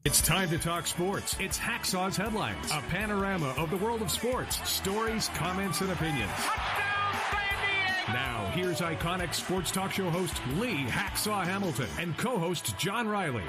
It's time to talk sports. It's Hacksaw's Headlines, a panorama of the world of sports, stories, comments, and opinions. Now, here's iconic sports talk show host Lee Hacksaw Hamilton and co-host John Riley.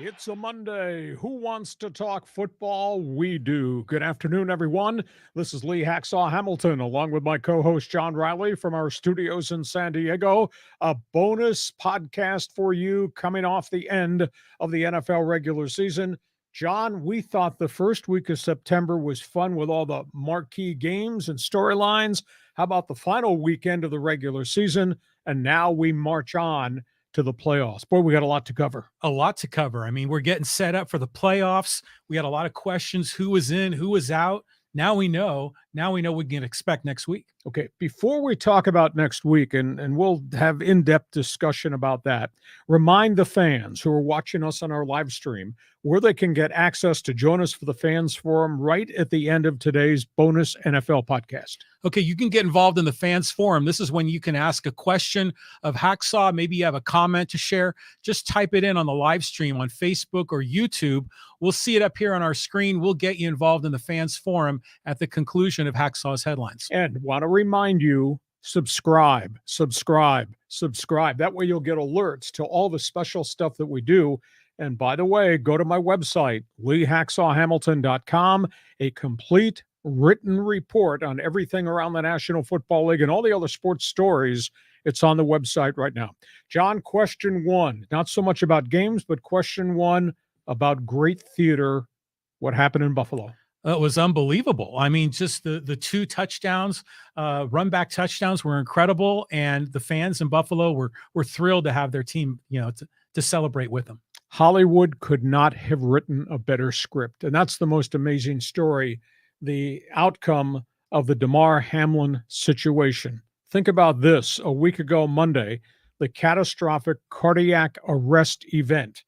It's a Monday. Who wants to talk football? We do. Good afternoon, everyone. This is Lee Hacksaw Hamilton, along with my co-host John Riley from our studios in San Diego. A bonus podcast for you coming off the end of the NFL regular season. John, we thought the first week of September was fun with all the marquee games and storylines. How about the final weekend of the regular season? And now we march on to the playoffs. Boy, we got a lot to cover. A lot to cover. I mean, we're getting set up for the playoffs. We had a lot of questions. Who was in, who was out? Now we know what we can expect next week. Okay, before we talk about next week, and we'll have in-depth discussion about that, remind the fans who are watching us on our live stream where they can get access to join us for the Fans Forum right at the end of today's bonus NFL podcast. Okay, you can get involved in the Fans Forum. This is when you can ask a question of Hacksaw. Maybe you have a comment to share. Just type it in on the live stream on Facebook or YouTube. We'll see it up here on our screen. We'll get you involved in the Fans Forum at the conclusion of Hacksaw's Headlines. And want to remind you, subscribe. That way you'll get alerts to all the special stuff that we do. And by the way, go to my website, leehacksawhamilton.com, a complete written report on everything around the National Football League and all the other sports stories. It's on the website right now. John, question one, not so much about games, but question one about great theater. What happened in Buffalo? It was unbelievable. I mean, just the two touchdowns, run back touchdowns were incredible. And the fans in Buffalo were thrilled to have their team, to celebrate with them. Hollywood could not have written a better script. And that's the most amazing story, the outcome of the Damar Hamlin situation. Think about this. A week ago, Monday, the catastrophic cardiac arrest event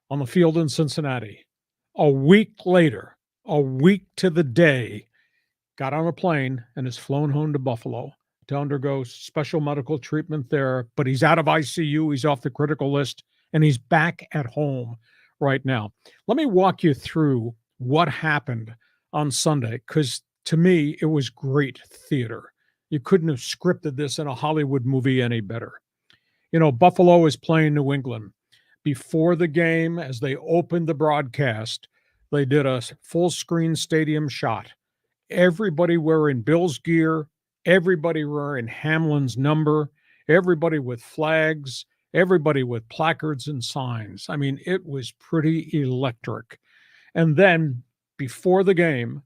on the field in Cincinnati. A week later, a week to the day, got on a plane and is flown home to Buffalo to undergo special medical treatment there. But he's out of ICU. He's off the critical list. And he's back at home right now. Let me walk you through what happened on Sunday, because to me, it was great theater. You couldn't have scripted this in a Hollywood movie any better. Buffalo is playing New England. Before the game, as they opened the broadcast, they did a full-screen stadium shot. Everybody wearing Bills gear, everybody wearing Hamlin's number, everybody with flags, everybody with placards and signs. I mean, it was pretty electric. And then before the game,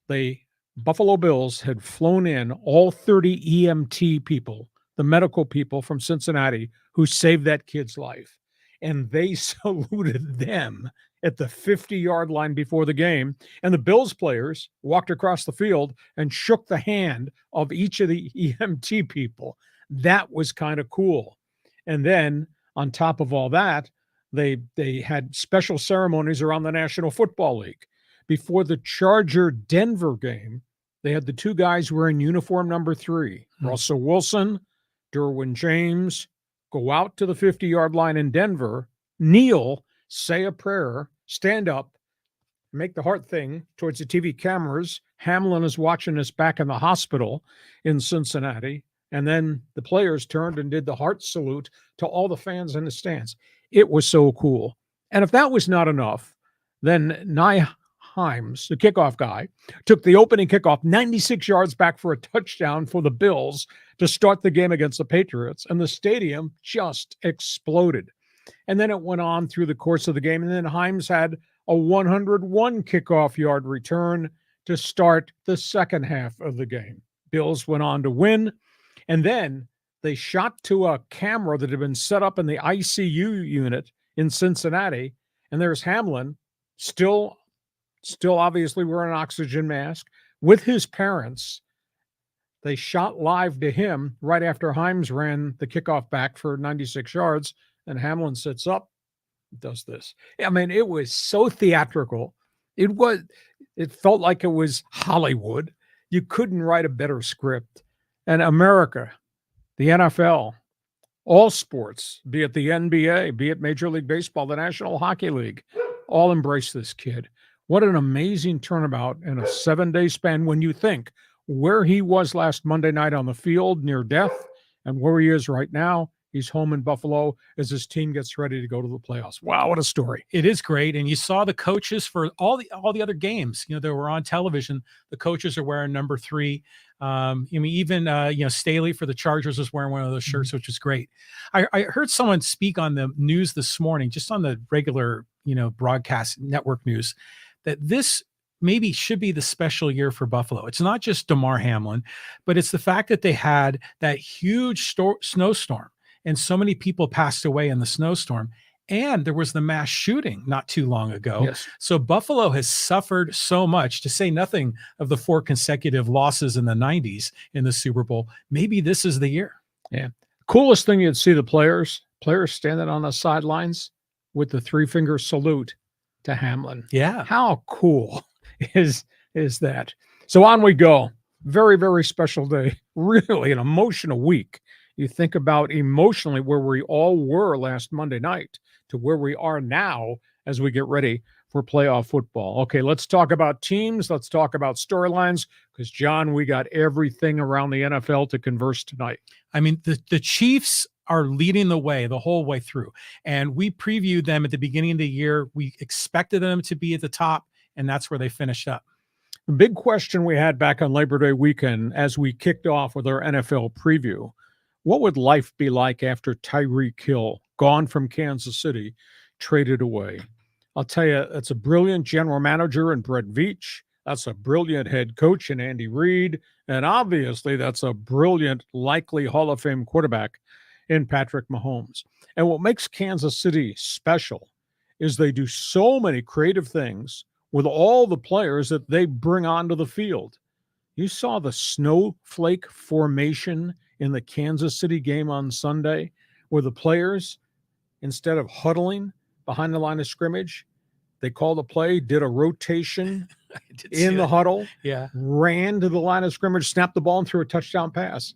the Buffalo Bills had flown in all 30 EMT people, the medical people from Cincinnati who saved that kid's life. And they saluted them at the 50-yard line before the game. And the Bills players walked across the field and shook the hand of each of the EMT people. That was kind of cool. And then on top of all that, they had special ceremonies around the National Football League. Before the Charger-Denver game, they had the two guys wearing uniform number 3, Russell Wilson, Derwin James, go out to the 50-yard line in Denver, kneel, say a prayer, stand up, make the heart thing towards the TV cameras. Hamlin is watching us back in the hospital in Cincinnati. And then the players turned and did the heart salute to all the fans in the stands. It was so cool. And if that was not enough, then Nye Himes, the kickoff guy, took the opening kickoff 96 yards back for a touchdown for the Bills to start the game against the Patriots. And the stadium just exploded. And then it went on through the course of the game. And then Himes had a 101 kickoff yard return to start the second half of the game. Bills went on to win. And then they shot to a camera that had been set up in the ICU unit in Cincinnati. And there's Hamlin, still obviously wearing an oxygen mask, with his parents. They shot live to him right after Himes ran the kickoff back for 96 yards. And Hamlin sits up, does this. I mean, it was so theatrical. It felt like it was Hollywood. You couldn't write a better script. And America, the NFL, All sports, be it the NBA, be it Major League Baseball, the National Hockey League, all embrace this kid. What an amazing turnabout in a 7-day span when you think where he was last Monday night on the field near death and where he is right now. He's home in Buffalo as his team gets ready to go to the playoffs. Wow, what a story. It is great. And you saw the coaches for all the other games, that were on television. The coaches are wearing number 3. Even Staley for the Chargers was wearing one of those shirts, which is great. I heard someone speak on the news this morning, just on the regular, broadcast network news, that this maybe should be the special year for Buffalo. It's not just Damar Hamlin, but it's the fact that they had that huge snowstorm and so many people passed away in the snowstorm. And there was the mass shooting not too long ago. Yes. So Buffalo has suffered so much, to say nothing of the 4 consecutive losses in the 90s in the Super Bowl. Maybe this is the year. Yeah. Coolest thing, you'd see the players standing on the sidelines with the 3-finger salute to Hamlin. Yeah. How cool is that? So on we go. Very, very special day. Really an emotional week. You think about emotionally where we all were last Monday night to where we are now as we get ready for playoff football. Okay, let's talk about teams. Let's talk about storylines because, John, we got everything around the NFL to converse tonight. I mean, the Chiefs are leading the way the whole way through. And we previewed them at the beginning of the year. We expected them to be at the top, and that's where they finished up. The big question we had back on Labor Day weekend as we kicked off with our NFL preview, what would life be like after Tyreek Hill, gone from Kansas City, traded away? I'll tell you, that's a brilliant general manager in Brett Veach. That's a brilliant head coach in Andy Reid. And obviously, that's a brilliant, likely Hall of Fame quarterback in Patrick Mahomes. And what makes Kansas City special is they do so many creative things with all the players that they bring onto the field. You saw the snowflake formation in the Kansas City game on Sunday, where the players, instead of huddling behind the line of scrimmage, they called a play, did a rotation in the huddle, ran to the line of scrimmage, snapped the ball, and threw a touchdown pass.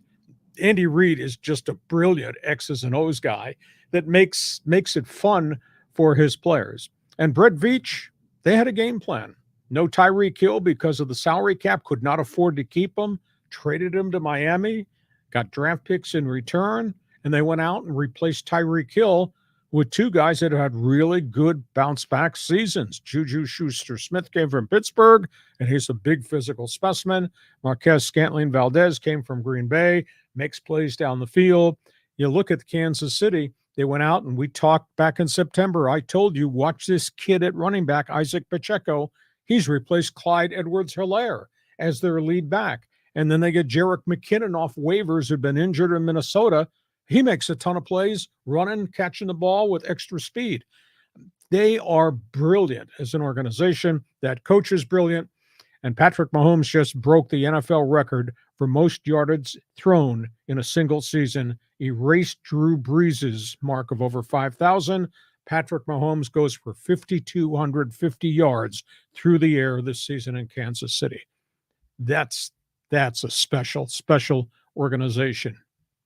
Andy Reid is just a brilliant X's and O's guy that makes it fun for his players. And Brett Veach, they had a game plan. No Tyreek Hill because of the salary cap, could not afford to keep him, traded him to Miami, got draft picks in return, and they went out and replaced Tyreek Hill with 2 guys that had really good bounce-back seasons. Juju Schuster-Smith came from Pittsburgh, and he's a big physical specimen. Marquez Scantling-Valdez came from Green Bay, makes plays down the field. You look at Kansas City, they went out, and we talked back in September. I told you, watch this kid at running back, Isaac Pacheco. He's replaced Clyde Edwards-Helaire as their lead back. And then they get Jerick McKinnon off waivers, who'd been injured in Minnesota. He makes a ton of plays, running, catching the ball with extra speed. They are brilliant as an organization. That coach is brilliant. And Patrick Mahomes just broke the NFL record for most yardage thrown in a single season, erased Drew Brees' mark of over 5,000. Patrick Mahomes goes for 5,250 yards through the air this season in Kansas City. That's a special organization.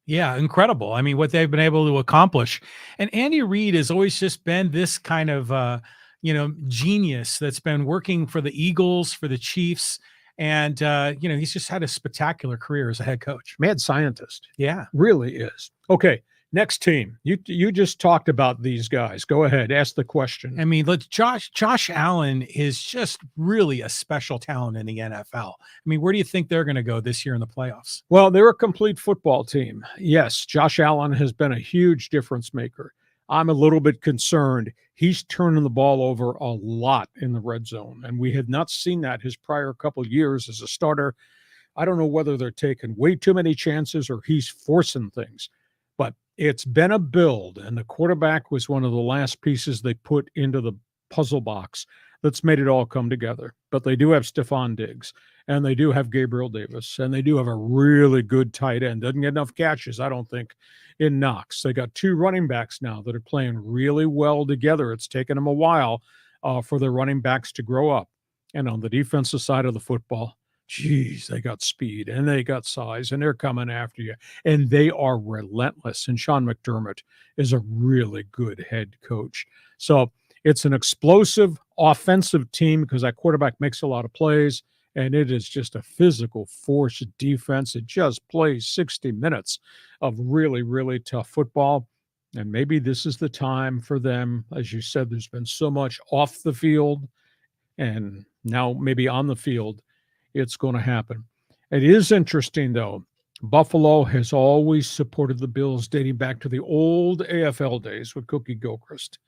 Yeah, incredible. I mean, what they've been able to accomplish. And Andy Reid has always just been this kind of, genius that's been working for the Eagles, for the Chiefs. And, he's just had a spectacular career as a head coach. Mad scientist. Yeah. Really is. Okay, next team. You just talked about these guys. Go ahead, ask the question. I mean, Josh Allen is just really a special talent in the NFL. I mean, where do you think they're going to go this year in the playoffs? Well, they're a complete football team. Yes, Josh Allen has been a huge difference maker. I'm a little bit concerned. He's turning the ball over a lot in the red zone, and we had not seen that his prior couple years as a starter. I don't know whether they're taking way too many chances or he's forcing things, but it's been a build, and the quarterback was one of the last pieces they put into the puzzle box that's made it all come together. But they do have Stephon Diggs, and they do have Gabriel Davis, and they do have a really good tight end. Doesn't get enough catches, I don't think, in Knox. They got 2 running backs now that are playing really well together. It's taken them a while for their running backs to grow up. And on the defensive side of the football, geez, they got speed and they got size and they're coming after you. And they are relentless. And Sean McDermott is a really good head coach. So it's an explosive offensive team because that quarterback makes a lot of plays. And it is just a physical force defense. It just plays 60 minutes of really, really tough football. And maybe this is the time for them. As you said, there's been so much off the field, and now maybe on the field, it's going to happen. It is interesting, though. Buffalo has always supported the Bills dating back to the old AFL days with Cookie Gilchrist.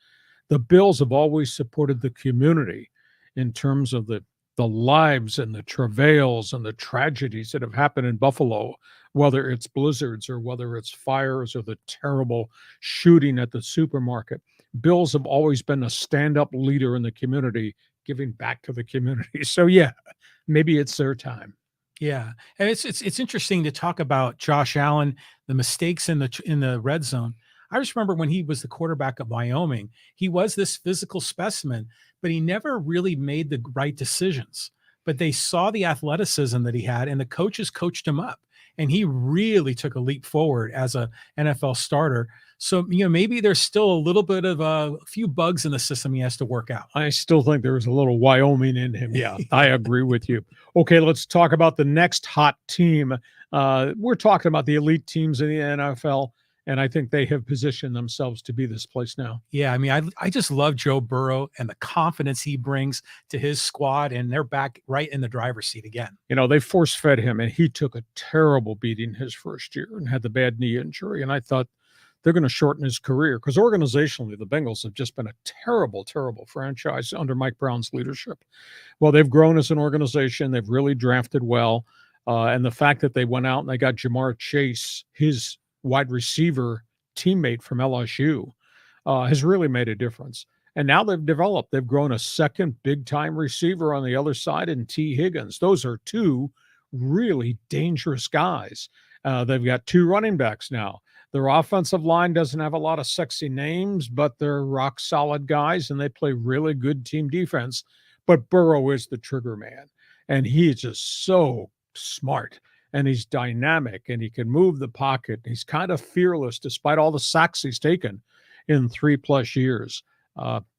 The Bills have always supported the community in terms of the lives and the travails and the tragedies that have happened in Buffalo, whether it's blizzards or whether it's fires or the terrible shooting at the supermarket. Bills have always been a stand-up leader in the community, giving back to the community. So, yeah, maybe it's their time. Yeah, and it's interesting to talk about Josh Allen, the mistakes in the red zone. I just remember when he was the quarterback of Wyoming, he was this physical specimen, but he never really made the right decisions. But they saw the athleticism that he had, and the coaches coached him up, and he really took a leap forward as a NFL starter. So, maybe there's still a little bit of a few bugs in the system he has to work out. I still think there's a little Wyoming in him. Yeah, I agree with you. Okay, let's talk about the next hot team. We're talking about the elite teams in the NFL, and I think they have positioned themselves to be this place now. Yeah, I mean, I just love Joe Burrow and the confidence he brings to his squad, and they're back right in the driver's seat again. They force-fed him, and he took a terrible beating his first year and had the bad knee injury, and I thought they're going to shorten his career because organizationally, the Bengals have just been a terrible, terrible franchise under Mike Brown's leadership. Well, they've grown as an organization. They've really drafted well, and the fact that they went out and they got Jamar Chase, his wide receiver teammate from LSU, has really made a difference. And now they've grown a second big-time receiver on the other side in T. Higgins. Those are two really dangerous guys. They've got two running backs now. Their offensive line doesn't have a lot of sexy names, but they're rock-solid guys, and they play really good team defense. But Burrow is the trigger man, and he is just so smart. And he's dynamic, and he can move the pocket. He's kind of fearless despite all the sacks he's taken in 3+ years.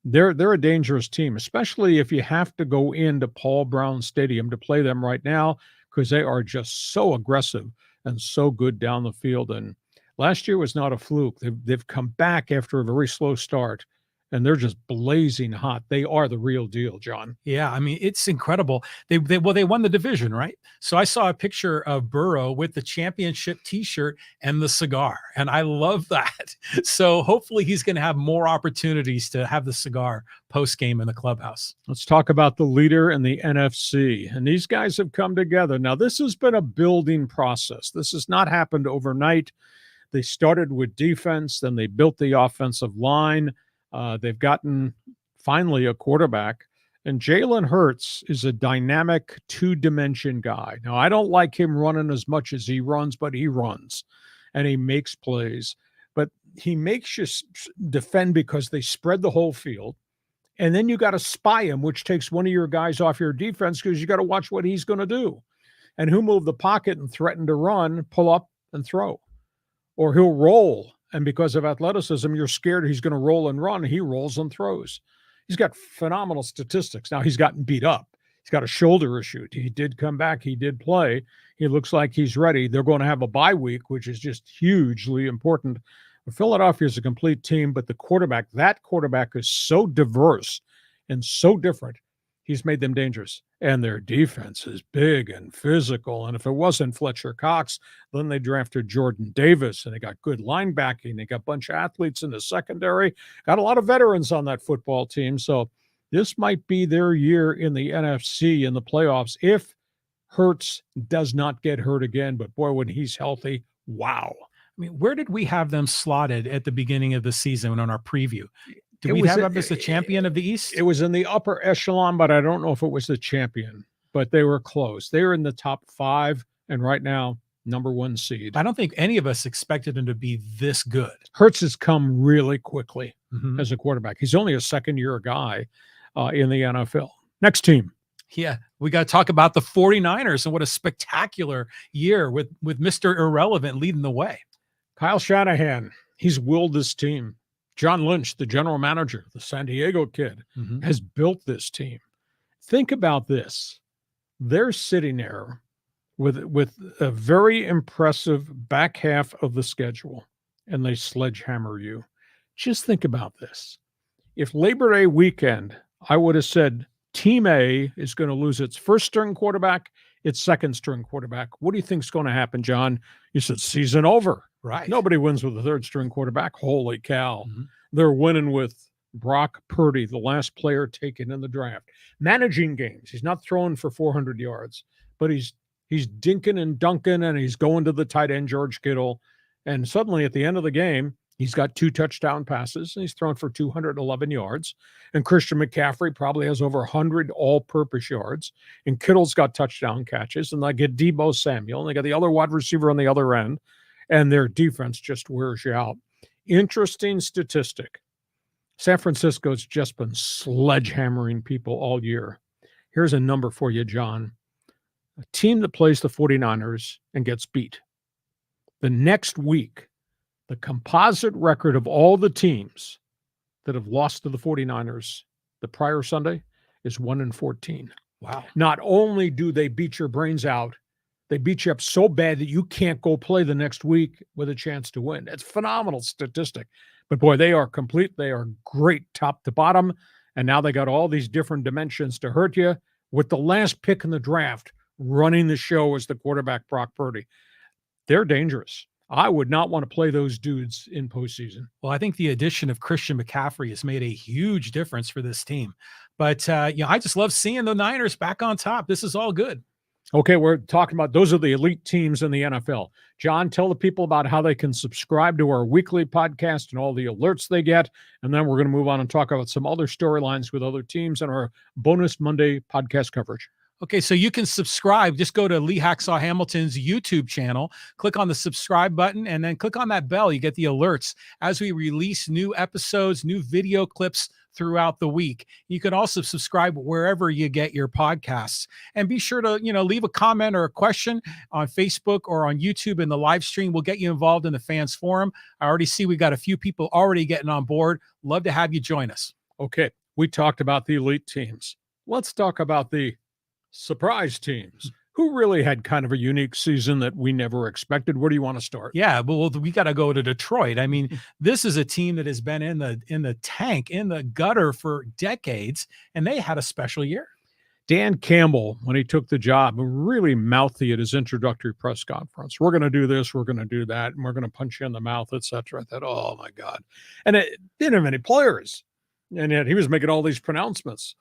They're a dangerous team, especially if you have to go into Paul Brown Stadium to play them right now because they are just so aggressive and so good down the field. And last year was not a fluke. They've come back after a very slow start, and they're just blazing hot. They are the real deal, John. Yeah, I mean, it's incredible. They won the division, right? So I saw a picture of Burrow with the championship T-shirt and the cigar, and I love that. So hopefully he's going to have more opportunities to have the cigar post-game in the clubhouse. Let's talk about the leader in the NFC, and these guys have come together. Now, this has been a building process. This has not happened overnight. They started with defense, then they built the offensive line. They've gotten finally a quarterback, and Jalen Hurts is a dynamic two-dimension guy. Now, I don't like him running as much as he runs, but he runs and he makes plays. But he makes you defend because they spread the whole field. And then you got to spy him, which takes one of your guys off your defense because you got to watch what he's going to do. And he'll move the pocket and threaten to run, pull up, and throw. Or he'll roll. And because of athleticism, you're scared he's going to roll and run. He rolls and throws. He's got phenomenal statistics. Now, he's gotten beat up. He's got a shoulder issue. He did come back. He did play. He looks like he's ready. They're going to have a bye week, which is just hugely important. Philadelphia is a complete team, but that quarterback is so diverse and so different. He's made them dangerous. And their defense is big and physical. And if it wasn't Fletcher Cox, then they drafted Jordan Davis, and they got good linebacking. They got a bunch of athletes in the secondary. Got a lot of veterans on that football team. So this might be their year in the NFC in the playoffs if Hurts does not get hurt again. But boy, when he's healthy, wow. I mean, where did we have them slotted at the beginning of the season on our preview? Did we have them as the champion of the East? It was in the upper echelon, but I don't know if it was the champion. But they were close. They were in the top 5, and right now, #1 seed. I don't think any of us expected him to be this good. Hurts has come really quickly as a quarterback. He's only a second-year guy in the NFL. Next team. Yeah, we got to talk about the 49ers and what a spectacular year with Mr. Irrelevant leading the way. Kyle Shanahan, he's willed this team. John Lynch, the general manager, the San Diego kid, has built this team. Think about this. They're sitting there with a very impressive back half of the schedule, and they sledgehammer you. Just think about this. If Labor Day weekend, I would have said Team A is going to lose its first string quarterback, its second string quarterback. What do you think is going to happen, John? You said season over. Right. Nobody wins with a third string quarterback. Holy cow. They're winning with Brock Purdy, the last player taken in the draft. Managing games. He's not throwing for 400 yards, but he's dinking and dunking, and he's going to the tight end, George Kittle. And suddenly at the end of the game, he's got 2 touchdown passes, and he's thrown for 211 yards. And Christian McCaffrey probably has over 100 all-purpose yards. And Kittle's got touchdown catches. And they get Deebo Samuel, and they got the other wide receiver on the other end. And their defense just wears you out. Interesting statistic. San Francisco's just been sledgehammering people all year. Here's a number for you, John. A team that plays the 49ers and gets beat. The next week, the composite record of all the teams that have lost to the 49ers the prior Sunday is 1-14. Wow. Not only do they beat your brains out, they beat you up so bad that you can't go play the next week with a chance to win. It's a phenomenal statistic. But boy, they are complete. They are great top to bottom. And now they got all these different dimensions to hurt you with the last pick in the draft running the show as the quarterback, Brock Purdy. They're dangerous. I would not want to play those dudes in postseason. Well, I think the addition of Christian McCaffrey has made a huge difference for this team. But, I just love seeing the Niners back on top. This is all good. Okay, we're talking about those are the elite teams in the NFL. John, tell the people about how they can subscribe to our weekly podcast and all the alerts they get. And then we're going to move on and talk about some other storylines with other teams and our bonus Monday podcast coverage. Okay, so you can subscribe. Just go to Lee Hacksaw Hamilton's YouTube channel, click on the subscribe button, and then click on that bell. You get the alerts as we release new episodes, new video clips throughout the week. You can also subscribe wherever you get your podcasts, and be sure to, leave a comment or a question on Facebook or on YouTube in the live stream. We'll get you involved in the fans forum. I already see we got a few people already getting on board. Love to have you join us. Okay, we talked about the elite teams. Let's talk about the surprise teams who really had kind of a unique season that we never expected. Where do you want to start? Yeah, well, we got to go to Detroit. I mean, this is a team that has been in the tank, in the gutter for decades, and they had a special year. Dan Campbell, when he took the job, really mouthy at his introductory press conference. We're going to do this, we're going to do that, and we're going to punch you in the mouth, etc. I thought, oh my God. And it didn't have any players. And yet he was making all these pronouncements.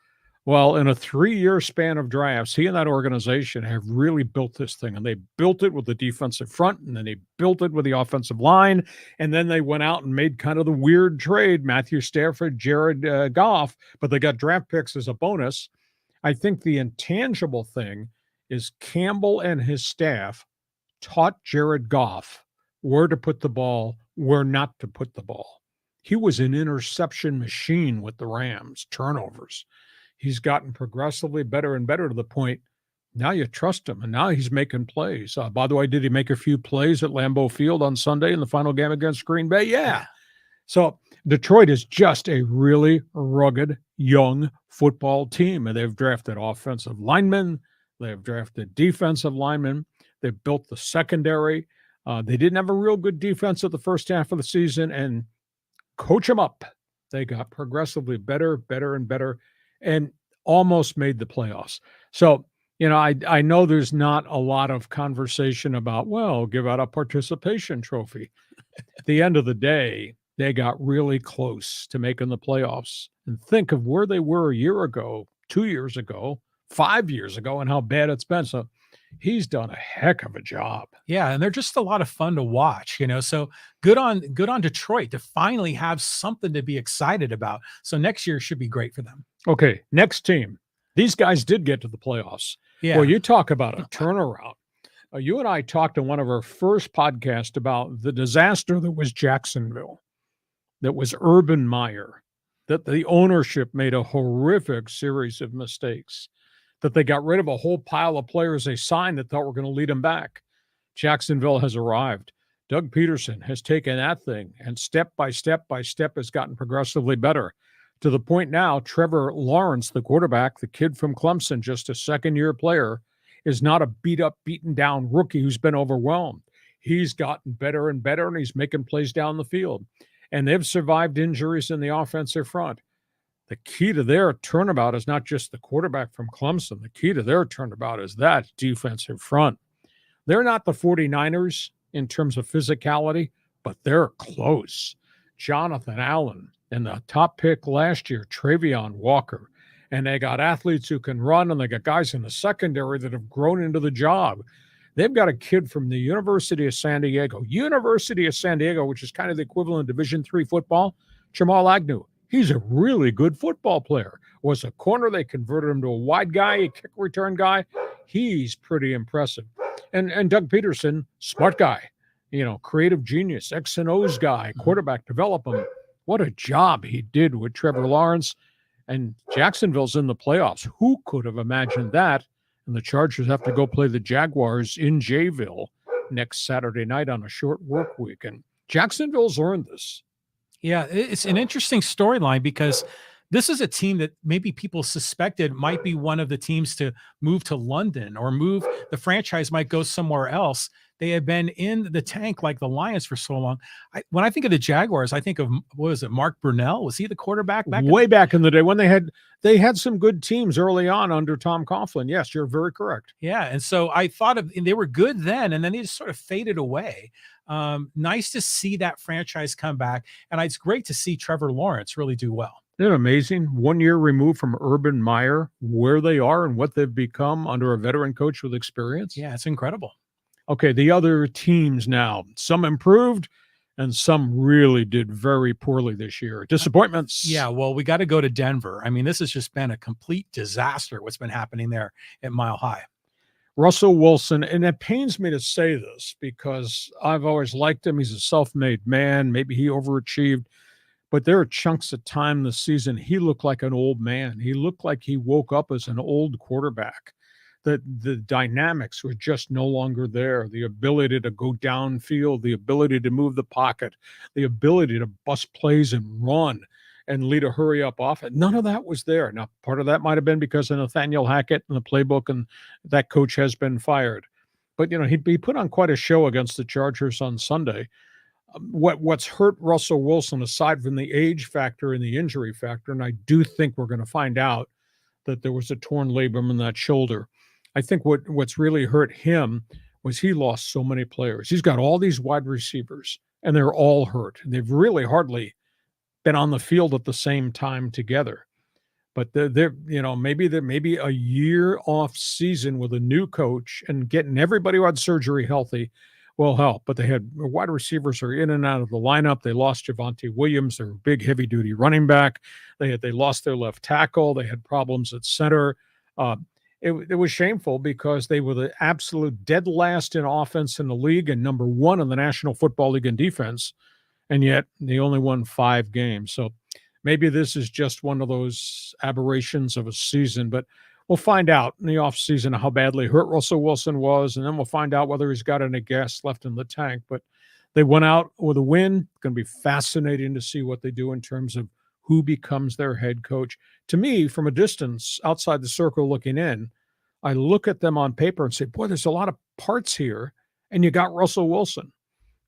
Well, in a 3-year span of drafts, he and that organization have really built this thing. And they built it with the defensive front, and then they built it with the offensive line. And then they went out and made kind of the weird trade, Matthew Stafford, Jared Goff, but they got draft picks as a bonus. I think the intangible thing is Campbell and his staff taught Jared Goff where to put the ball, where not to put the ball. He was an interception machine with the Rams, turnovers. He's gotten progressively better and better to the point now you trust him, and now he's making plays. By the way, did he make a few plays at Lambeau Field on Sunday in the final game against Green Bay? Yeah. So Detroit is just a really rugged, young football team, and they've drafted offensive linemen. They've drafted defensive linemen. They've built the secondary. They didn't have a real good defense at the first half of the season, and coach them up. They got progressively better, and better, and almost made the playoffs. So, I know there's not a lot of conversation about, well, give out a participation trophy. At the end of the day, they got really close to making the playoffs. And think of where they were a year ago, 2 years ago, 5 years ago, and how bad it's been. So he's done a heck of a job. Yeah, and they're just a lot of fun to watch, So good on Detroit to finally have something to be excited about. So next year should be great for them. Okay, next team. These guys did get to the playoffs. Yeah. Well, you talk about a turnaround. You and I talked in one of our first podcasts about the disaster that was Jacksonville, that was Urban Meyer, that the ownership made a horrific series of mistakes. that they got rid of a whole pile of players they signed that thought were going to lead them back. Jacksonville has arrived. Doug Peterson has taken that thing and step by step has gotten progressively better, to the point now Trevor Lawrence, the quarterback, the kid from Clemson, just a second-year player, is not a beat-up, beaten-down rookie who's been overwhelmed. He's gotten better and better, and he's making plays down the field. And they've survived injuries in the offensive front. The key to their turnabout is not just the quarterback from Clemson. The key to their turnabout is that defensive front. They're not the 49ers in terms of physicality, but they're close. Jonathan Allen and the top pick last year, Travion Walker. And they got athletes who can run, and they got guys in the secondary that have grown into the job. They've got a kid from the University of San Diego, which is kind of the equivalent of Division III football, Jamal Agnew. He's a really good football player. Was a corner. They converted him to a wide guy, a kick return guy. He's pretty impressive. And Doug Peterson, smart guy, creative genius, X and O's guy, quarterback, develop him. What a job he did with Trevor Lawrence. And Jacksonville's in the playoffs. Who could have imagined that? And the Chargers have to go play the Jaguars in Jayville next Saturday night on a short work week. And Jacksonville's earned this. Yeah, it's an interesting storyline because this is a team that maybe people suspected might be one of the teams to move to London or the franchise might go somewhere else. They have been in the tank like the Lions for so long. When I think of the Jaguars, I think of, what was it, Mark Brunell? Was he the quarterback back back in the day when they had some good teams early on under Tom Coughlin? Yes, you're very correct. Yeah, and so I thought they were good then, and then they just sort of faded away. Nice to see that franchise come back, and it's great to see Trevor Lawrence really do well. Isn't it amazing? 1 year removed from Urban Meyer, where they are and what they've become under a veteran coach with experience. Yeah, it's incredible. Okay, the other teams now. Some improved and some really did very poorly this year. Disappointments. Yeah, well, we got to go to Denver. I mean, this has just been a complete disaster, what's been happening there at Mile High. Russell Wilson, and it pains me to say this because I've always liked him. He's a self-made man. Maybe he overachieved. But there are chunks of time this season he looked like an old man. He looked like he woke up as an old quarterback. The dynamics were just no longer there. The ability to go downfield, the ability to move the pocket, the ability to bust plays and run and lead a hurry-up offense. None of that was there. Now, part of that might have been because of Nathaniel Hackett and the playbook, and that coach has been fired. But, he put on quite a show against the Chargers on Sunday. What's hurt Russell Wilson, aside from the age factor and the injury factor, and I do think we're going to find out that there was a torn labrum in that shoulder. I think what's really hurt him was he lost so many players. He's got all these wide receivers, and they're all hurt. They've really hardly been on the field at the same time together. But they're maybe a year off season with a new coach and getting everybody who had surgery healthy will help. But they had wide receivers are in and out of the lineup. They lost Javonte Williams, their big heavy-duty running back. They lost their left tackle. They had problems at center. It was shameful because they were the absolute dead last in offense in the league and number one in the National Football League in defense, and yet they only won 5 games. So maybe this is just one of those aberrations of a season, but we'll find out in the offseason how badly hurt Russell Wilson was, and then we'll find out whether he's got any gas left in the tank. But they went out with a win. It's going to be fascinating to see what they do in terms of who becomes their head coach. To me, from a distance, outside the circle looking in, I look at them on paper and say, boy, there's a lot of parts here, and you got Russell Wilson.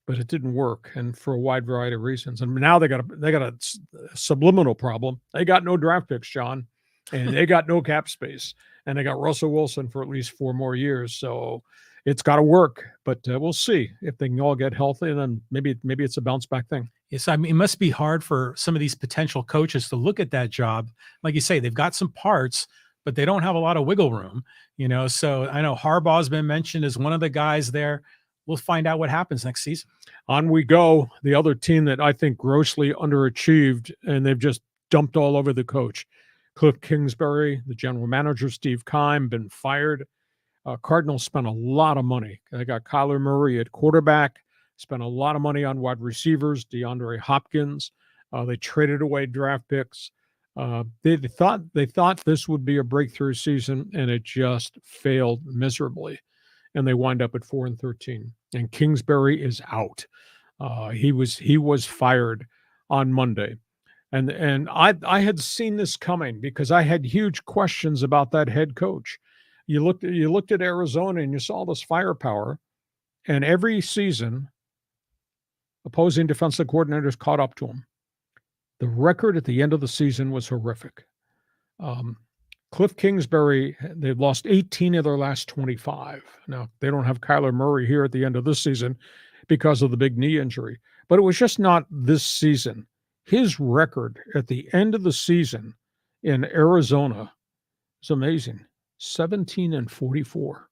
But it didn't work, and for a wide variety of reasons. And now they got a subliminal problem. They got no draft picks, John, and they got no cap space, and they got Russell Wilson for at least 4 more years. So it's got to work, but we'll see if they can all get healthy, and then maybe it's a bounce back thing. Yes, I mean, it must be hard for some of these potential coaches to look at that job. Like you say, they've got some parts, but they don't have a lot of wiggle room, So I know Harbaugh's been mentioned as one of the guys there. We'll find out what happens next season. On we go. The other team that I think grossly underachieved, and they've just dumped all over the coach. Cliff Kingsbury, the general manager, Steve Keim, been fired. Cardinals spent a lot of money. They got Kyler Murray at quarterback, spent a lot of money on wide receivers, DeAndre Hopkins. They traded away draft picks. They thought this would be a breakthrough season, and it just failed miserably. And they wind up at 4-13. And Kingsbury is out. He was fired on Monday. And I had seen this coming because I had huge questions about that head coach. You looked at Arizona and you saw this firepower, and every season opposing defensive coordinators caught up to him. The record at the end of the season was horrific. Cliff Kingsbury, they've lost 18 of their last 25. Now, they don't have Kyler Murray here at the end of this season because of the big knee injury, but it was just not this season. His record at the end of the season in Arizona is amazing. 17-44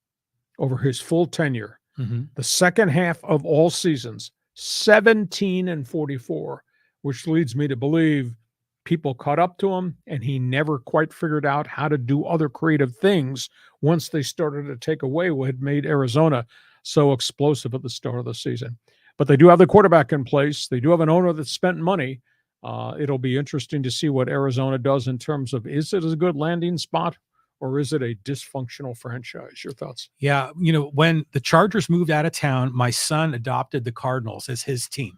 over his full tenure. Mm-hmm. The second half of all seasons, 17-44, which leads me to believe people caught up to him and he never quite figured out how to do other creative things once they started to take away what had made Arizona so explosive at the start of the season. But they do have the quarterback in place. They do have an owner that spent money. It'll be interesting to see what Arizona does in terms of, is it a good landing spot or is it a dysfunctional franchise? Your thoughts? Yeah. When the Chargers moved out of town, my son adopted the Cardinals as his team.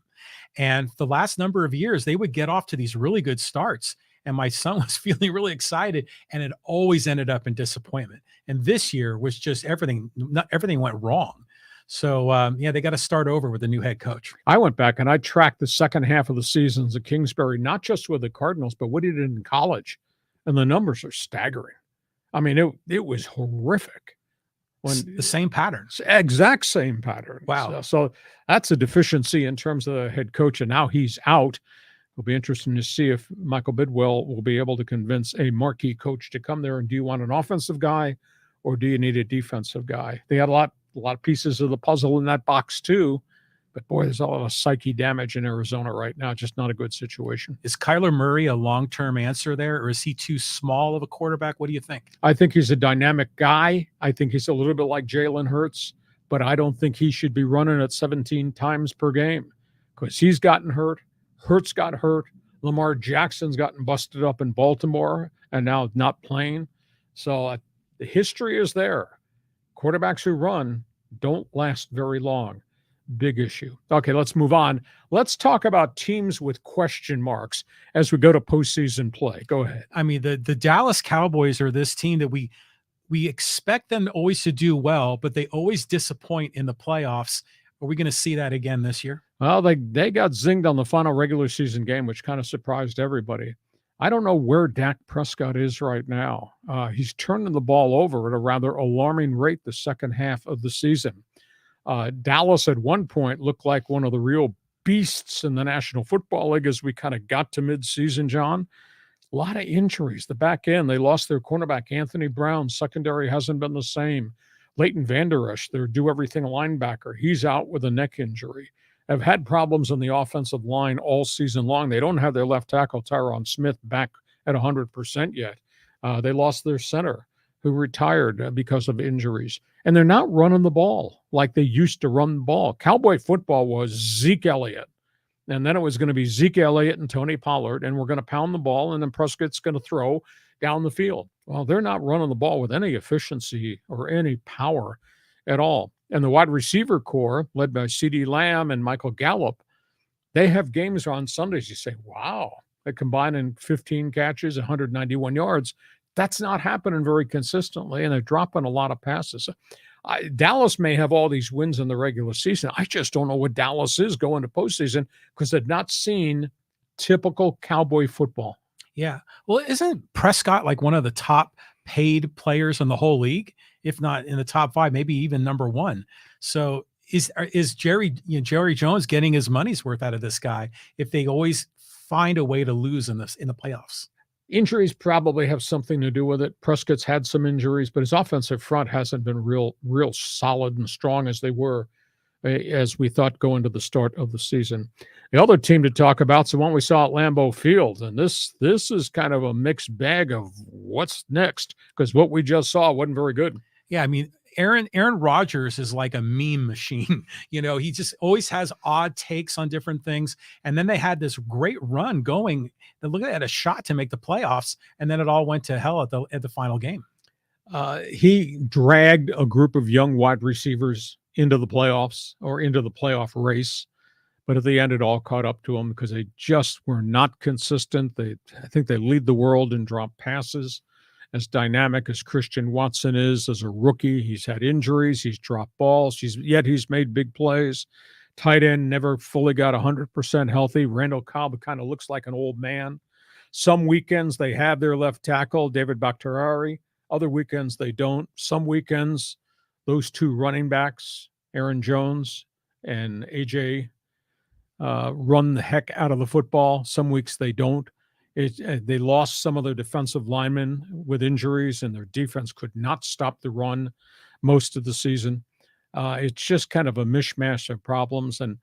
And the last number of years, they would get off to these really good starts. And my son was feeling really excited, and it always ended up in disappointment. And this year was just everything went wrong. So, they got to start over with a new head coach. I went back and I tracked the second half of the seasons of Kingsbury, not just with the Cardinals, but what he did in college. And the numbers are staggering. I mean, it was horrific. The same patterns. Exact same pattern. Wow. So that's a deficiency in terms of the head coach, and now he's out. It'll be interesting to see if Michael Bidwell will be able to convince a marquee coach to come there. And do you want an offensive guy or do you need a defensive guy? They had a lot of pieces of the puzzle in that box too. But boy, there's a lot of psyche damage in Arizona right now. Just not a good situation. Is Kyler Murray a long-term answer there, or is he too small of a quarterback? What do you think? I think he's a dynamic guy. I think he's a little bit like Jalen Hurts, but I don't think he should be running at 17 times per game because he's gotten hurt. Hurts got hurt. Lamar Jackson's gotten busted up in Baltimore and now not playing. So the history is there. Quarterbacks who run don't last very long. Big issue. Okay, let's move on. Let's talk about teams with question marks as we go to postseason play. Go ahead. I mean, the Dallas Cowboys are this team that we expect them always to do well, but they always disappoint in the playoffs. Are we going to see that again this year? Well, they got zinged on the final regular season game, which kind of surprised everybody. I don't know where Dak Prescott is right now. He's turning the ball over at a rather alarming rate the second half of the season. Dallas at one point looked like one of the real beasts in the National Football League as we kind of got to midseason, John. A lot of injuries. The back end, they lost their cornerback, Anthony Brown. Secondary hasn't been the same. Leighton Vander Esch, their do-everything linebacker, he's out with a neck injury. Have had problems on the offensive line all season long. They don't have their left tackle, Tyron Smith, back at 100% yet. They lost their center, who retired because of injuries. And they're not running the ball like they used to run the ball. Cowboy football was Zeke Elliott. And then it was going to be Zeke Elliott and Tony Pollard, and we're going to pound the ball, and then Prescott's going to throw down the field. Well, they're not running the ball with any efficiency or any power at all. And the wide receiver core, led by CeeDee Lamb and Michael Gallup, they have games on Sundays. You say, wow, they combine in 15 catches, 191 yards. That's not happening very consistently, and they're dropping a lot of passes. Dallas may have all these wins in the regular season. I just don't know what Dallas is going to postseason because they've not seen typical Cowboy football. Yeah. Well, isn't Prescott like one of the top paid players in the whole league, if not in the top 5, maybe even number 1? So is Jerry Jones getting his money's worth out of this guy if they always find a way to lose in the playoffs? Injuries probably have something to do with it. Prescott's had some injuries, but his offensive front hasn't been real solid and strong as they were, as we thought going to the start of the season. The other team to talk about is the one we saw at Lambeau Field, and this is kind of a mixed bag of what's next because what we just saw wasn't very good. Yeah, I mean, Aaron Rodgers is like a meme machine. He just always has odd takes on different things. And then they had this great run going. They look at a shot to make the playoffs, and then it all went to hell at the final game. He dragged a group of young wide receivers into the playoffs or into the playoff race, but at the end, it all caught up to them because they just were not consistent. I think they lead the world in drop passes. As dynamic as Christian Watson is as a rookie, he's had injuries, he's dropped balls, yet he's made big plays. Tight end never fully got 100% healthy. Randall Cobb kind of looks like an old man. Some weekends they have their left tackle, David Bakhtiari. Other weekends they don't. Some weekends, those two running backs, Aaron Jones and AJ, run the heck out of the football. Some weeks they don't. They lost some of their defensive linemen with injuries, and their defense could not stop the run most of the season. It's just kind of a mishmash of problems. And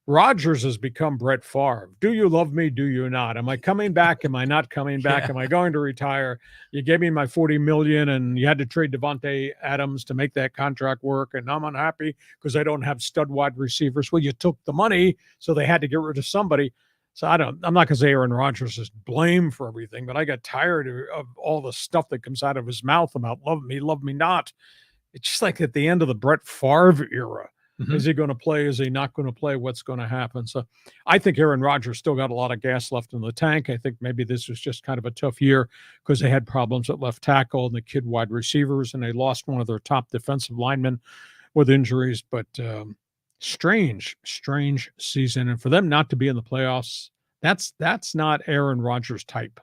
Rodgers has become Brett Favre. Do you love me? Do you not? Am I coming back? Am I not coming back? Yeah. Am I going to retire? You gave me my $40 million, and you had to trade Devontae Adams to make that contract work, and I'm unhappy because I don't have stud wide receivers. Well, you took the money, so they had to get rid of somebody. So I'm not going to say Aaron Rodgers is blamed for everything, but I got tired of all the stuff that comes out of his mouth about love me not. It's just like at the end of the Brett Favre era. Mm-hmm. Is he going to play? Is he not going to play? What's going to happen? So I think Aaron Rodgers still got a lot of gas left in the tank. I think maybe this was just kind of a tough year because they had problems at left tackle and the kid wide receivers, and they lost one of their top defensive linemen with injuries. But strange season. And for them not to be in the playoffs, that's not Aaron Rodgers type.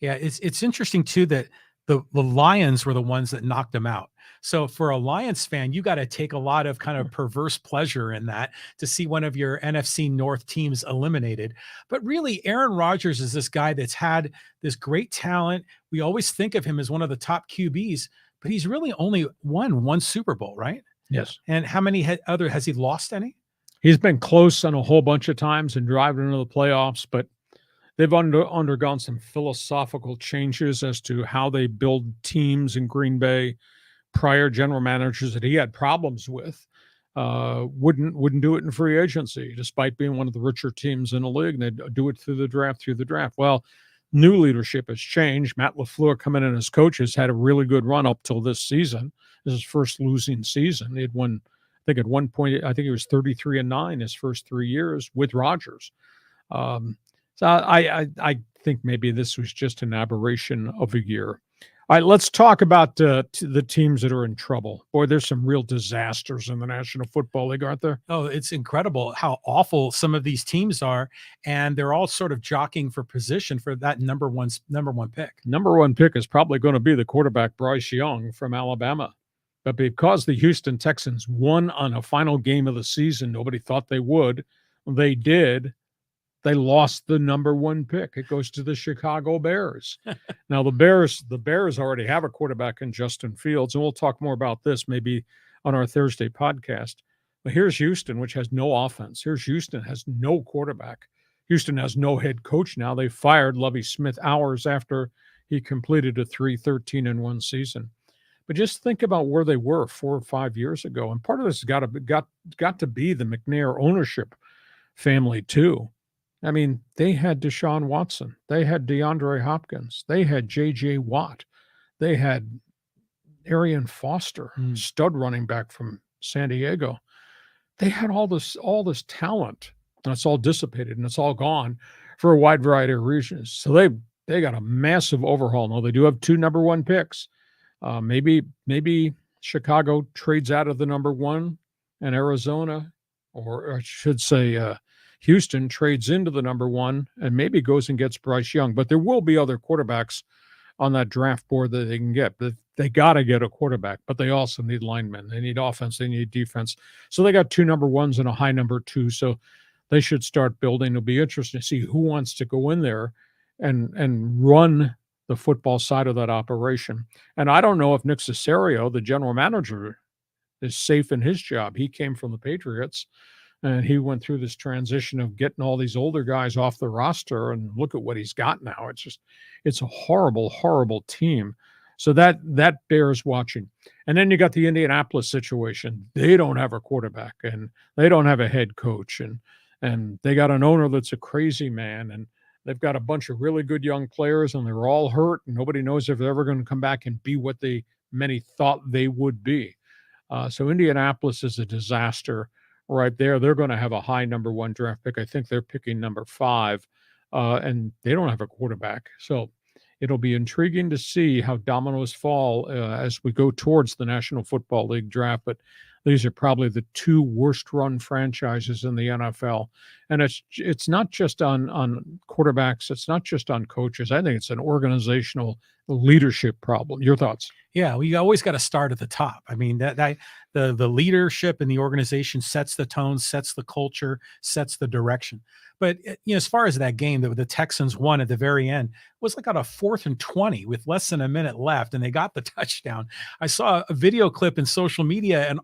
Yeah, it's interesting too that the Lions were the ones that knocked them out. So for a Lions fan, you got to take a lot of kind of perverse pleasure in that to see one of your NFC North teams eliminated. But really, Aaron Rodgers is this guy that's had this great talent. We always think of him as one of the top QBs, but he's really only won one Super Bowl, right? Yes. And how many has he lost any? He's been close on a whole bunch of times and driving into the playoffs, but they've undergone some philosophical changes as to how they build teams in Green Bay. Prior general managers that he had problems with wouldn't do it in free agency, despite being one of the richer teams in the league. And they'd do it through the draft. Well, new leadership has changed. Matt LaFleur coming in as coach has had a really good run up till this season. This is his first losing season. He had won, I think at one point, I think it was 33-9 his first 3 years with Rodgers. So I think maybe this was just an aberration of a year. All right, let's talk about the teams that are in trouble. Boy, there's some real disasters in the National Football League, aren't there? Oh, it's incredible how awful some of these teams are, and they're all sort of jockeying for position for that number one pick. Number one pick is probably going to be the quarterback Bryce Young from Alabama. But because the Houston Texans won on a final game of the season, nobody thought they would. They did. They lost the number one pick. It goes to the Chicago Bears. Now, the Bears already have a quarterback in Justin Fields, and we'll talk more about this maybe on our Thursday podcast. But here's Houston, which has no offense. Here's Houston, has no quarterback. Houston has no head coach now. They fired Lovie Smith hours after he completed a 3-13-1 season. But just think about where they were 4 or 5 years ago. And part of this got to be the McNair ownership family, too. I mean, they had Deshaun Watson. They had DeAndre Hopkins. They had J.J. Watt. They had Arian Foster, stud running back from San Diego. They had all this talent, and it's all dissipated, and it's all gone for a wide variety of reasons. So they got a massive overhaul. Now, they do have 2 number one picks. Maybe Chicago trades out of the number one, and Arizona, or I should say Houston trades into the number one and maybe goes and gets Bryce Young. But there will be other quarterbacks on that draft board that they can get. But they got to get a quarterback, but they also need linemen. They need offense. They need defense. So they got 2 number ones and a high number 2. So they should start building. It'll be interesting to see who wants to go in there and run the football side of that operation. And I don't know if Nick Caserio, the general manager, is safe in his job. He came from the Patriots. And he went through this transition of getting all these older guys off the roster, and look at what he's got now. It's a horrible, horrible team. So that bears watching. And then you got the Indianapolis situation. They don't have a quarterback, and they don't have a head coach, and they got an owner that's a crazy man, and they've got a bunch of really good young players, and they're all hurt, and nobody knows if they're ever going to come back and be what many thought they would be. So Indianapolis is a disaster right there. They're going to have a high number 1 draft pick. I think they're picking number 5, and they don't have a quarterback. So it'll be intriguing to see how dominoes fall as we go towards the National Football League draft. But these are probably the 2 worst-run franchises in the NFL. And it's not just on quarterbacks. It's not just on coaches. I think it's an organizational leadership problem. Your thoughts? Yeah, well, you always got to start at the top. I mean, the leadership in the organization sets the tone, sets the culture, sets the direction. But as far as that game that the Texans won at the very end, was like on a 4th and 20 with less than a minute left, and they got the touchdown. I saw a video clip in social media, and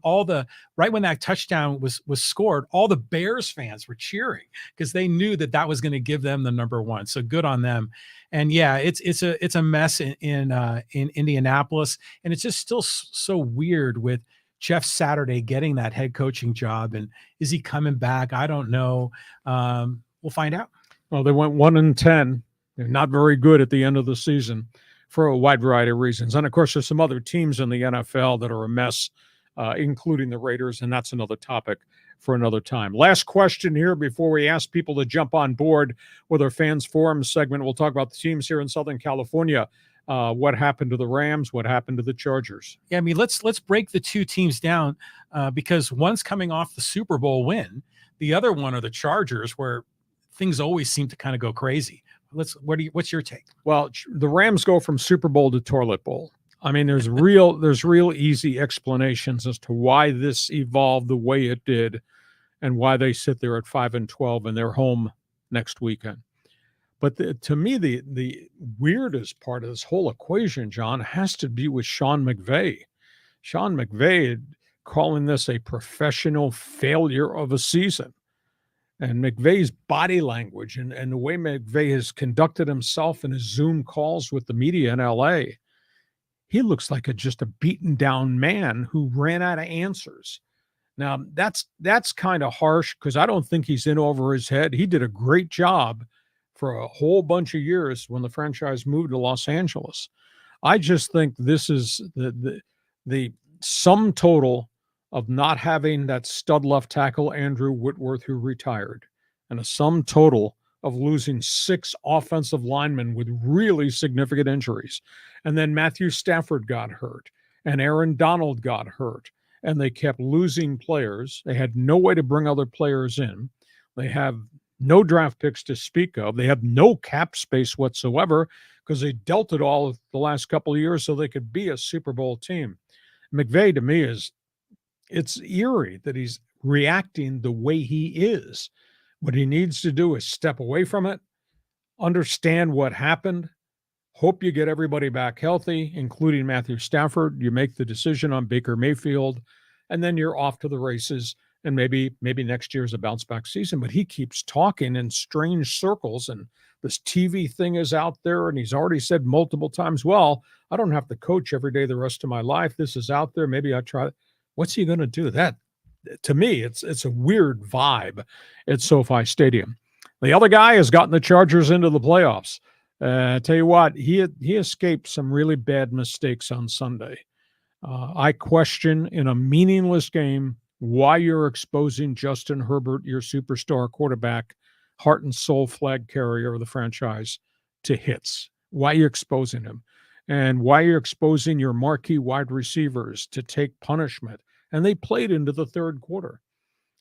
right when that touchdown was scored, all the Bears fans were cheering because they knew that was going to give them the number 1. So good on them. And yeah, it's a mess in Indianapolis, and it's just still so weird with Jeff Saturday getting that head coaching job. And is he coming back? I don't know. We'll find out. Well, they went 1-10. They're not very good at the end of the season for a wide variety of reasons. And of course, there's some other teams in the NFL that are a mess, including the Raiders. And that's another topic for another time. Last question here before we ask people to jump on board with our Fans Forum segment. We'll talk about the teams here in Southern California. What happened to the Rams? What happened to the Chargers? Yeah, I mean, let's break the 2 teams down because one's coming off the Super Bowl win. The other one are the Chargers, where things always seem to kind of go crazy. What's your take? Well, the Rams go from Super Bowl to toilet bowl. I mean, there's real easy explanations as to why this evolved the way it did and why they sit there at 5-12 and they're home next weekend. But to me, the weirdest part of this whole equation, John, has to be with Sean McVay. Sean McVay calling this a professional failure of a season. And McVay's body language and the way McVay has conducted himself in his Zoom calls with the media in L.A., he looks like just a beaten down man who ran out of answers. Now, that's kind of harsh because I don't think he's in over his head. He did a great job for a whole bunch of years when the franchise moved to Los Angeles. I just think this is the sum total of not having that stud left tackle, Andrew Whitworth, who retired, and a sum total of losing 6 offensive linemen with really significant injuries. And then Matthew Stafford got hurt, and Aaron Donald got hurt, and they kept losing players. They had no way to bring other players in. They have no draft picks to speak of. They have no cap space whatsoever because they dealt it all the last couple of years so they could be a Super Bowl team. McVay, to me, it's eerie that he's reacting the way he is. What he needs to do is step away from it, understand what happened, hope you get everybody back healthy, including Matthew Stafford. You make the decision on Baker Mayfield, and then you're off to the races. And maybe next year's a bounce back season. But he keeps talking in strange circles, and this TV thing is out there, and he's already said multiple times, well, I don't have to coach every day the rest of my life. This is out there. Maybe I try. What's he going to do? That, to me, it's a weird vibe at SoFi Stadium. The other guy has gotten the Chargers into the playoffs. Tell you what, he escaped some really bad mistakes on Sunday. I question in a meaningless game why you're exposing Justin Herbert, your superstar quarterback, heart and soul flag carrier of the franchise, to hits. Why you're exposing him, and why you're exposing your marquee wide receivers to take punishment. And they played into the third quarter.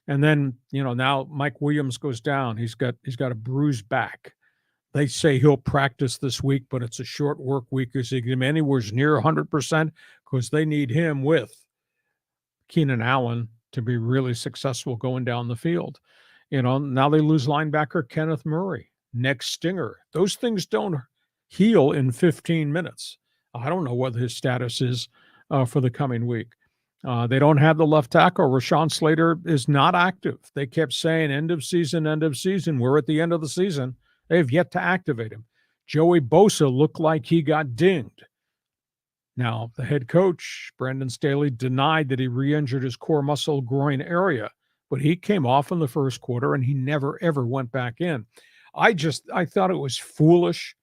And then, now Mike Williams goes down. He's got a bruised back. They say he'll practice this week, but it's a short work week. Is he going to be anywhere near 100%? Because they need him with Keenan Allen to be really successful going down the field. Now they lose linebacker Kenneth Murray, Nick Stinger. Those things don't heal in 15 minutes. I don't know what his status is for the coming week. They don't have the left tackle. Rashawn Slater is not active. They kept saying end of season, end of season. We're at the end of the season. They've yet to activate him. Joey Bosa looked like he got dinged. Now, the head coach, Brandon Staley, denied that he re-injured his core muscle groin area, but he came off in the first quarter and he never, ever went back in. I thought it was foolish,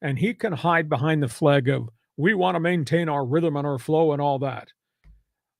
and he can hide behind the flag of, we want to maintain our rhythm and our flow and all that.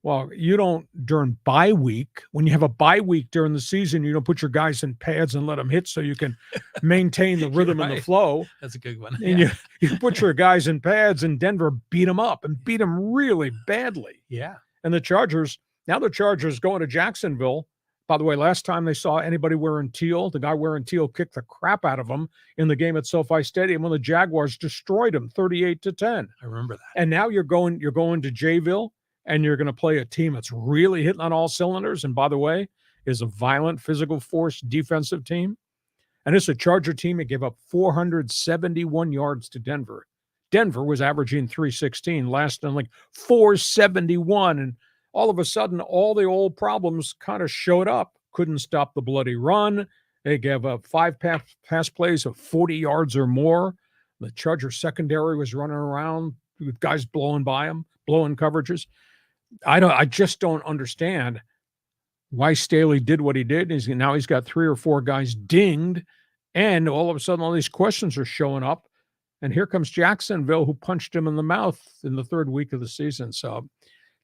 Well, you don't during bye week. When you have a bye week during the season, you don't put your guys in pads and let them hit so you can maintain the rhythm and the flow. That's a good one. And you put your guys in pads, and Denver beat them up and beat them really badly. Yeah. And the Chargers going to Jacksonville. By the way, last time they saw anybody wearing teal, the guy wearing teal kicked the crap out of them in the game at SoFi Stadium when the Jaguars destroyed him 38-10. I remember that. And now you're going to Jayville, and you're going to play a team that's really hitting on all cylinders. And by the way, is a violent, physical force defensive team. And it's a Charger team that gave up 471 yards to Denver. Denver was averaging 316, last in like 471. And all of a sudden, all the old problems kind of showed up. Couldn't stop the bloody run. They gave up 5 pass plays of 40 yards or more. The Charger secondary was running around with guys blowing by them, blowing coverages. I just don't understand why Staley did what he did. Now he's got 3 or 4 guys dinged, and all of a sudden all these questions are showing up. And here comes Jacksonville, who punched him in the mouth in the 3rd week of the season. So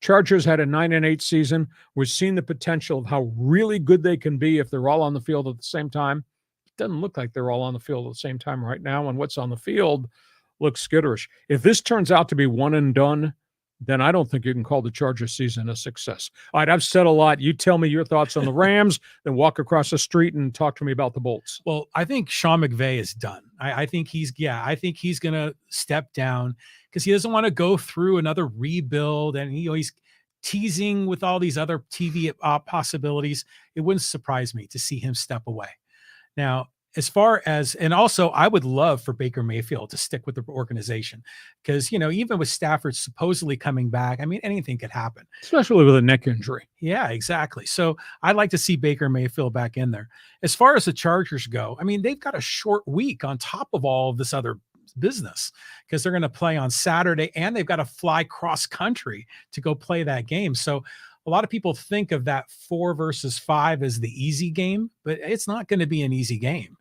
Chargers had a 9-8 season. We've seen the potential of how really good they can be if they're all on the field at the same time. It doesn't look like they're all on the field at the same time right now, and what's on the field looks skitterish. If this turns out to be one and done, then I don't think you can call the Chargers season a success. All right, I've said a lot. You tell me your thoughts on the Rams, then walk across the street and talk to me about the Bolts. Well, I think Sean McVay is done. I think he's going to step down because he doesn't want to go through another rebuild, and he's teasing with all these other TV possibilities. It wouldn't surprise me to see him step away. Now, as far as, and also I would love for Baker Mayfield to stick with the organization because, even with Stafford supposedly coming back, I mean, anything could happen. Especially with a neck injury. Yeah, exactly. So I'd like to see Baker Mayfield back in there. As far as the Chargers go, I mean, they've got a short week on top of all of this other business because they're going to play on Saturday and they've got to fly cross country to go play that game. So a lot of people think of that 4 versus 5 as the easy game, but it's not going to be an easy game.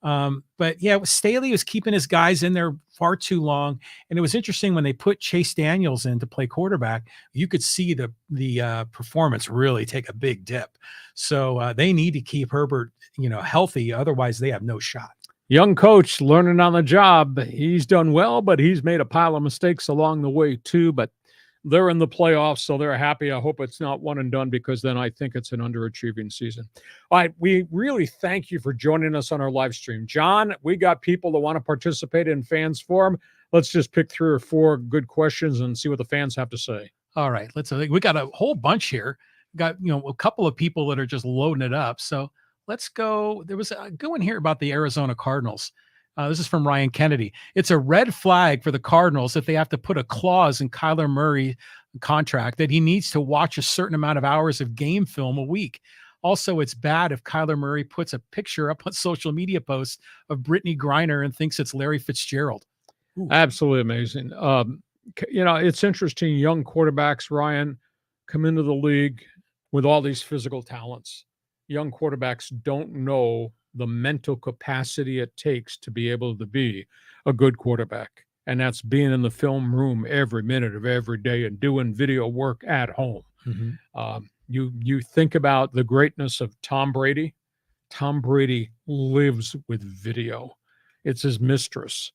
But yeah, Staley was keeping his guys in there far too long. And it was interesting when they put Chase Daniels in to play quarterback, you could see the performance really take a big dip. So they need to keep Herbert, healthy. Otherwise they have no shot. Young coach learning on the job. He's done well, but he's made a pile of mistakes along the way too. But they're in the playoffs, so they're happy. I hope it's not one and done because then I think it's an underachieving season. All right, we really thank you for joining us on our live stream. John, we got people that want to participate in Fans Forum. Let's just pick 3 or 4 good questions and see what the fans have to say. All right, we got a whole bunch here. Got, a couple of people that are just loading it up. So let's go. There was a good one here about the Arizona Cardinals. This is from Ryan Kennedy. It's a red flag for the Cardinals if they have to put a clause in Kyler Murray's contract that he needs to watch a certain amount of hours of game film a week. Also, it's bad if Kyler Murray puts a picture up on social media posts of Brittany Griner and thinks it's Larry Fitzgerald. Ooh. Absolutely amazing. It's interesting. Young quarterbacks, Ryan, come into the league with all these physical talents. Young quarterbacks don't know the mental capacity it takes to be able to be a good quarterback. And that's being in the film room every minute of every day and doing video work at home. Mm-hmm. You think about the greatness of Tom Brady. Tom Brady lives with video. It's his mistress.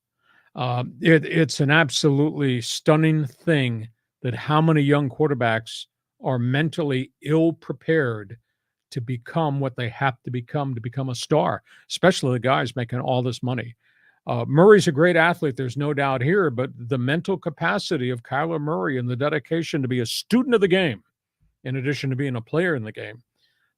It's an absolutely stunning thing that how many young quarterbacks are mentally ill-prepared to become what they have to become a star, especially the guys making all this money. Murray's a great athlete, there's no doubt here, but the mental capacity of Kyler Murray and the dedication to be a student of the game, in addition to being a player in the game,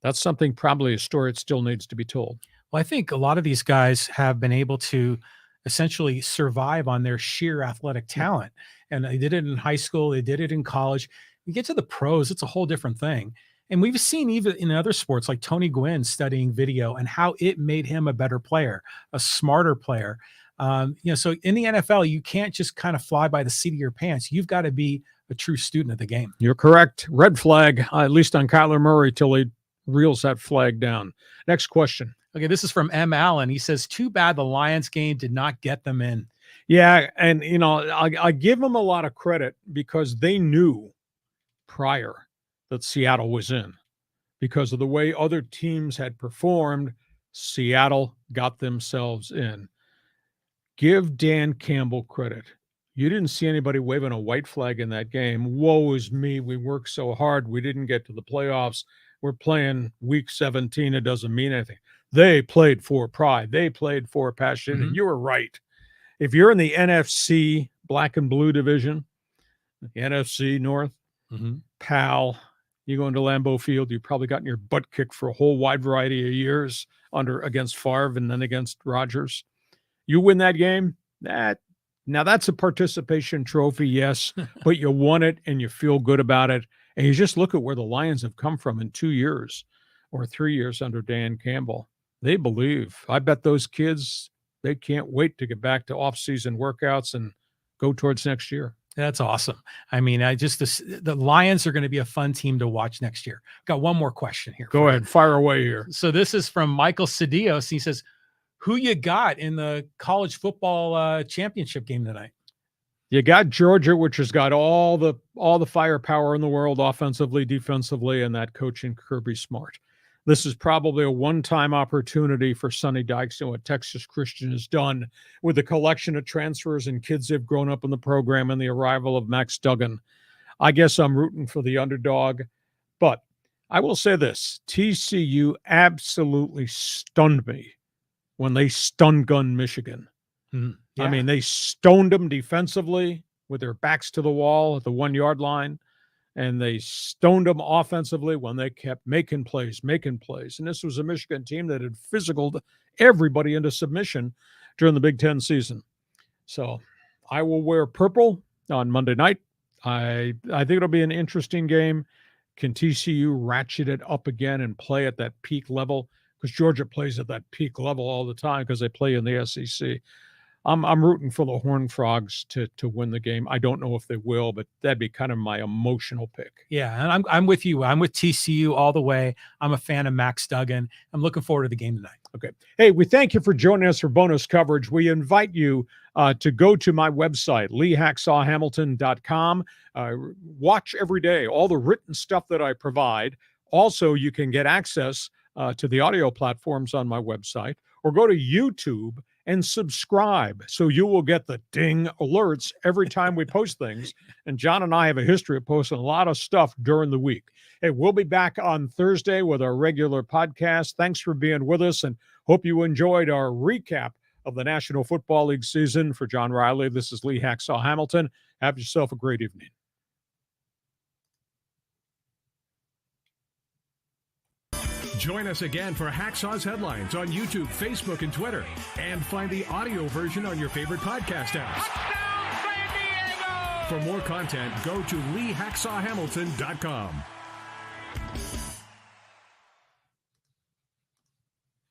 that's something, probably a story that still needs to be told. Well, I think a lot of these guys have been able to essentially survive on their sheer athletic talent. And they did it in high school, they did it in college. You get to the pros, it's a whole different thing. And we've seen even in other sports like Tony Gwynn studying video and how it made him a better player, a smarter player. So in the NFL, you can't just kind of fly by the seat of your pants. You've got to be a true student of the game. You're correct. Red flag, at least on Kyler Murray, till he reels that flag down. Next question. Okay, this is from M. Allen. He says, too bad the Lions game did not get them in. Yeah, and, I give them a lot of credit because they knew prior that Seattle was in. Because of the way other teams had performed, Seattle got themselves in. Give Dan Campbell credit. You didn't see anybody waving a white flag in that game. Woe is me. We worked so hard. We didn't get to the playoffs. We're playing week 17. It doesn't mean anything. They played for pride. They played for passion. And you were right. If you're in the NFC black and blue division, the NFC North, pal, you go into Lambeau Field, you've probably gotten your butt kicked for a whole wide variety of years against Favre and then against Rodgers. You win that game, now that's a participation trophy, yes, but you won it and you feel good about it. And you just look at where the Lions have come from in 2 years or 3 years under Dan Campbell. They believe. I bet those kids, they can't wait to get back to off-season workouts and go towards next year. That's awesome. I mean, the Lions are going to be a fun team to watch next year. Got one more question here. Go ahead, fire away here. So this is from Michael Cedillos. He says, who you got in the college football championship game tonight? You got Georgia, which has got all the firepower in the world, offensively, defensively, and that coach in Kirby Smart. This is probably a one-time opportunity for Sonny Dykes and what Texas Christian has done with the collection of transfers and kids that have grown up in the program and the arrival of Max Duggan. I guess I'm rooting for the underdog, but I will say this. TCU absolutely stunned me when they stun-gunned Michigan. Yeah. I mean, they stoned them defensively with their backs to the wall at the 1-yard line. And they stoned them offensively when they kept making plays. And this was a Michigan team that had physicaled everybody into submission during the Big Ten season. So I will wear purple on Monday night. I think it'll be an interesting game. Can TCU ratchet it up again and play at that peak level? Because Georgia plays at that peak level all the time because they play in the SEC. I'm rooting for the Horned Frogs to win the game. I don't know if they will, but that'd be kind of my emotional pick. Yeah, and I'm with you. I'm with TCU all the way. I'm a fan of Max Duggan. I'm looking forward to the game tonight. Okay. Hey, we thank you for joining us for bonus coverage. We invite you to go to my website, leehacksawhamilton.com. Watch every day all the written stuff that I provide. Also, you can get access to the audio platforms on my website, or go to YouTube and subscribe so you will get the ding alerts every time we post things. And John and I have a history of posting a lot of stuff during the week. Hey, we'll be back on Thursday with our regular podcast. Thanks for being with us, and hope you enjoyed our recap of the National Football League season. For John Riley, this is Lee Hacksaw Hamilton. Have yourself a great evening. Join us again for Hacksaw's Headlines on YouTube, Facebook, and Twitter. And find the audio version on your favorite podcast apps. For more content, go to leehacksawhamilton.com.